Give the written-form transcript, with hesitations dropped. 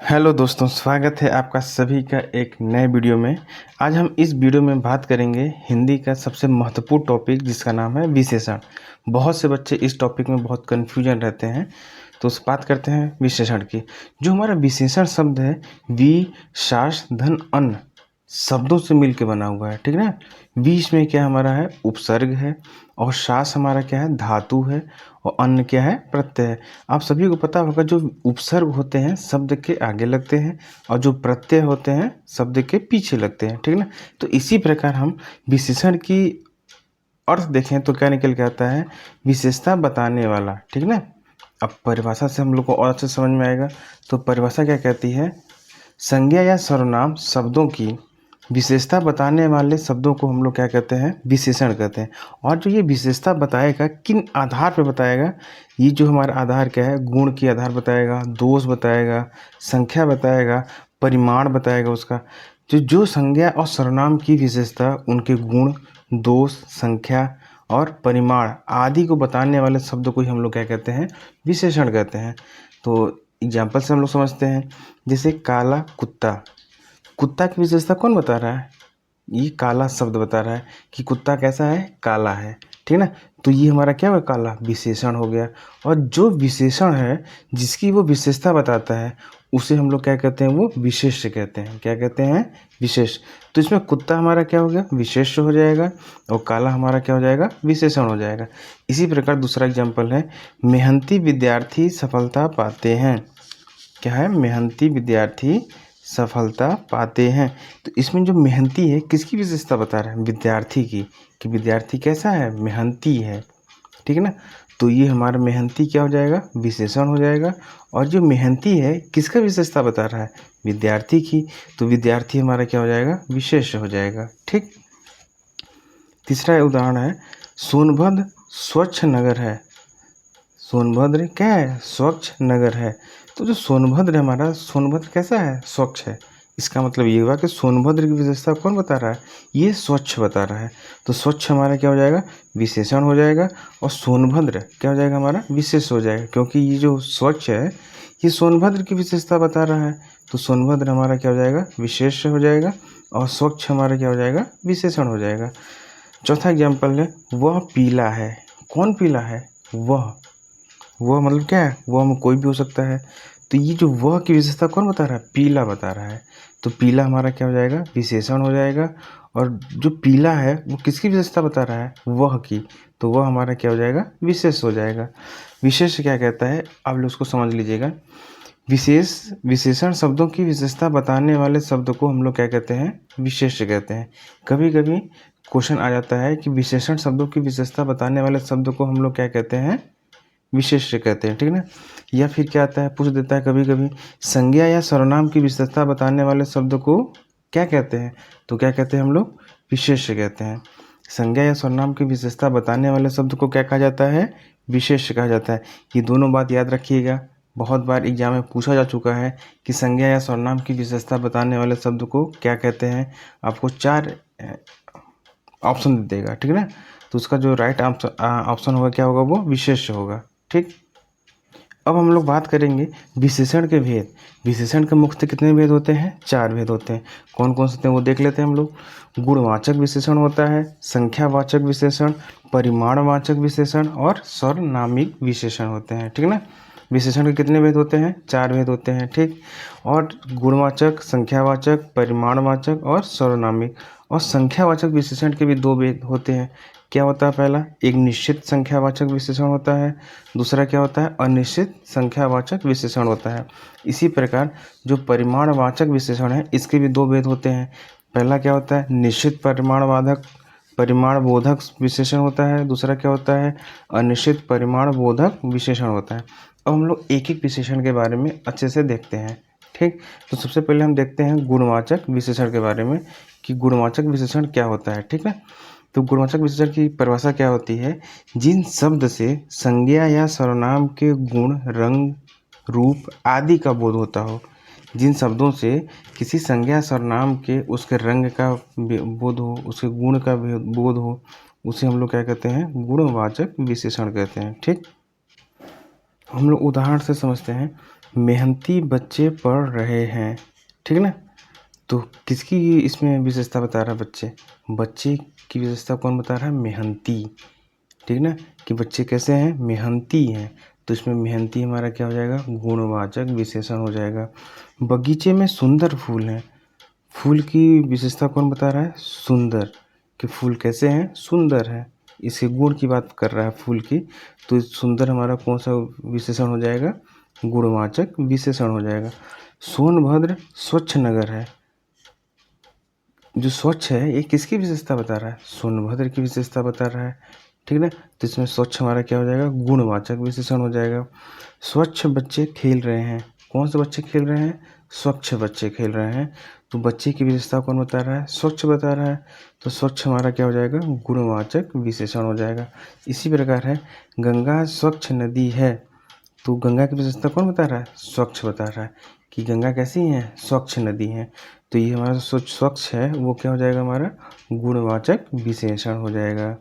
Hello दोस्तों, स्वागत है आपका सभी का एक नए वीडियो में। आज हम इस वीडियो में बात करेंगे हिंदी का सबसे महत्वपूर्ण टॉपिक जिसका नाम है विशेषण। बहुत से बच्चे इस टॉपिक में बहुत कन्फ्यूजन रहते हैं, तो उस बात करते हैं विशेषण की। जो हमारा विशेषण शब्द है वि, शास, धन, अन्न शब्दों से मिल के बना हुआ है, ठीक ना। वि इसमें क्या हमारा है, उपसर्ग है, और शास हमारा क्या है, धातु है, और अन्न क्या है, प्रत्यय है। आप सभी को पता होगा जो उपसर्ग होते हैं शब्द के आगे लगते हैं और जो प्रत्यय होते हैं शब्द के पीछे लगते हैं, ठीक ना। तो इसी प्रकार हम विशेषण की अर्थ देखें तो क्या निकल के आता है, विशेषता बताने वाला, ठीक ना। अब परिभाषा से हम लोग को और अच्छे समझ में आएगा। तो परिभाषा क्या कहती है, संज्ञा या सर्वनाम शब्दों की विशेषता बताने वाले शब्दों को हम लोग क्या कहते हैं, विशेषण कहते हैं। और जो ये विशेषता बताएगा किन आधार पर बताएगा, ये जो हमारा आधार क्या है, गुण के आधार बताएगा, दोष बताएगा, संख्या बताएगा, परिमाण बताएगा उसका। जो संज्ञा और सर्वनाम की विशेषता उनके गुण, दोष, संख्या और परिमाण आदि को बताने वाले शब्द को ही हम लोग क्या कहते हैं, विशेषण कहते हैं। तो एग्जाम्पल से हम लोग समझते हैं, जैसे काला कुत्ता। कुत्ता की विशेषता कौन बता रहा है, ये काला शब्द बता रहा है कि कुत्ता कैसा है, काला है, ठीक ना। तो ये हमारा क्या हुआ, काला विशेषण हो गया। और जो विशेषण है जिसकी वो विशेषता बताता है उसे हम लोग क्या कहते हैं, वो विशेष्य कहते हैं। क्या कहते हैं, विशेष। तो इसमें कुत्ता हमारा क्या हो गया, विशेष्य हो जाएगा, और काला हमारा क्या हो जाएगा, विशेषण हो जाएगा। इसी प्रकार दूसरा एग्जाम्पल है, मेहनती विद्यार्थी सफलता पाते हैं। क्या है, मेहनती विद्यार्थी सफलता पाते हैं। तो इसमें जो मेहनती है किसकी विशेषता बता रहा है, विद्यार्थी की, कि विद्यार्थी कैसा है, मेहनती है, ठीक है ना। तो ये हमारा मेहनती क्या हो जाएगा, विशेषण हो जाएगा। और जो मेहनती है किसका विशेषता बता रहा है, विद्यार्थी की। तो विद्यार्थी हमारा क्या हो जाएगा, विशेष हो जाएगा, ठीक। तीसरा उदाहरण है, सोनभद्र स्वच्छ नगर है। सोनभद्र क्या है, स्वच्छ नगर है। तो जो सोनभद्र है हमारा, सोनभद्र कैसा है, स्वच्छ है। इसका मतलब ये हुआ कि सोनभद्र की विशेषता कौन बता रहा है, ये स्वच्छ बता रहा है। तो स्वच्छ हमारा क्या हो जाएगा, विशेषण हो जाएगा, और सोनभद्र क्या हो जाएगा, हमारा विशेष हो जाएगा, क्योंकि ये जो स्वच्छ है ये सोनभद्र की विशेषता बता रहा है। तो सोनभद्र हमारा क्या हो जाएगा, विशेष हो जाएगा, और स्वच्छ हमारा क्या हो जाएगा, विशेषण हो जाएगा। चौथा एग्जाम्पल है, वह पीला है। कौन पीला है, वह मतलब क्या है, वह में कोई भी हो सकता है। तो ये जो वह की विशेषता कौन बता रहा है, पीला बता रहा है। तो पीला हमारा क्या हो जाएगा, विशेषण हो जाएगा। और जो पीला है वो किसकी विशेषता बता रहा है, वह की। तो वह हमारा क्या हो जाएगा, विशेष हो जाएगा। विशेष क्या कहता है, आप लोग उसको समझ लीजिएगा। विशेषण शब्दों की विशेषता बताने वाले शब्द को हम लोग क्या कहते हैं, विशेष कहते हैं। कभी कभी क्वेश्चन आ जाता है कि विशेषण शब्दों की विशेषता बताने वाले शब्द को हम लोग क्या कहते हैं, विशेष्य कहते हैं, ठीक ना। या फिर क्या आता है, पूछ देता है कभी कभी, संज्ञा या सर्वनाम की विशेषता बताने वाले शब्द को क्या कहते हैं। तो क्या कहते हैं हम लोग, विशेष्य कहते हैं। संज्ञा या सर्वनाम की विशेषता बताने वाले शब्द को क्या कहा जाता है, विशेष्य कहा जाता है। ये दोनों बात याद रखिएगा, बहुत बार एग्जाम में पूछा जा चुका है कि संज्ञा या सर्वनाम की विशेषता बताने वाले शब्द को क्या कहते हैं। आपको 4 ऑप्शन दे देगा, ठीक है ना। तो उसका जो राइट ऑप्शन होगा क्या होगा, वो विशेष्य होगा, ठीक। अब हम लोग बात करेंगे विशेषण के भेद। विशेषण के मुख्यतः कितने भेद होते हैं, 4 भेद होते हैं। कौन कौन से होते हैं वो देख लेते हैं हम लोग। गुणवाचक विशेषण होता है, संख्यावाचक विशेषण, परिमाणवाचक विशेषण और सर्वनामिक विशेषण होते हैं, ठीक ना। विशेषण के कितने भेद होते हैं, 4 भेद होते हैं, ठीक। और गुणवाचक, संख्यावाचक, परिमाणवाचक और सर्वनामिक। और संख्यावाचक विशेषण के भी 2 भेद होते हैं। क्या होता है, पहला एक निश्चित संख्यावाचक विशेषण होता है, दूसरा क्या होता है, अनिश्चित संख्यावाचक विशेषण होता है। इसी प्रकार जो परिमाणवाचक विशेषण है इसके भी 2 भेद होते हैं। पहला क्या होता है, निश्चित परिमाण बोधक विशेषण होता है, दूसरा क्या होता है, अनिश्चित परिमाण बोधक विशेषण होता है। अब हम लोग एक एक विशेषण के बारे में अच्छे से देखते हैं, ठीक। तो सबसे पहले हम देखते हैं गुणवाचक विशेषण के बारे में कि गुणवाचक विशेषण क्या होता है, ठीक है। तो गुणवाचक विशेषण की परिभाषा क्या होती है, जिन शब्द से संज्ञा या सर्वनाम के गुण, रंग, रूप आदि का बोध होता हो। जिन शब्दों से किसी संज्ञा सर्वनाम के उसके रंग का बोध हो, उसके गुण का बोध हो, उसे हम लोग क्या कहते हैं, गुणवाचक विशेषण कहते हैं, ठीक। हम लोग उदाहरण से समझते हैं। मेहनती बच्चे पढ़ रहे हैं, ठीक है ना। तो किसकी इसमें विशेषता बता रहा है बच्चे की विशेषता कौन बता रहा है, मेहनती, ठीक है ना, कि बच्चे कैसे हैं, मेहनती हैं। तो इसमें मेहनती हमारा क्या हो जाएगा, गुणवाचक विशेषण हो जाएगा। बगीचे में सुंदर फूल हैं, फूल की विशेषता कौन बता रहा है, सुंदर, कि फूल कैसे हैं, सुंदर है, इसके गुण की बात कर रहा है फूल की। तो सुंदर हमारा कौन सा विशेषण हो जाएगा, गुणवाचक विशेषण हो जाएगा। सोनभद्र स्वच्छ नगर है, जो स्वच्छ है ये किसकी विशेषता बता रहा है, सोनभद्र की विशेषता बता रहा है, ठीक है ना। तो इसमें स्वच्छ हमारा क्या हो जाएगा, गुणवाचक विशेषण हो जाएगा। स्वच्छ बच्चे खेल रहे हैं, कौन से बच्चे खेल रहे हैं, स्वच्छ बच्चे खेल रहे हैं। तो बच्चे की विशेषता कौन बता रहा है, स्वच्छ बता रहा है। तो स्वच्छ हमारा क्या हो जाएगा, गुणवाचक विशेषण हो जाएगा। इसी प्रकार है, गंगा स्वच्छ नदी है, तो गंगा की विशेषता कौन बता रहा है, स्वच्छ बता रहा है, कि गंगा कैसी है, स्वच्छ नदी है। तो ये हमारा स्वच्छ है वो क्या हो जाएगा, हमारा गुणवाचक विशेषण हो जाएगा।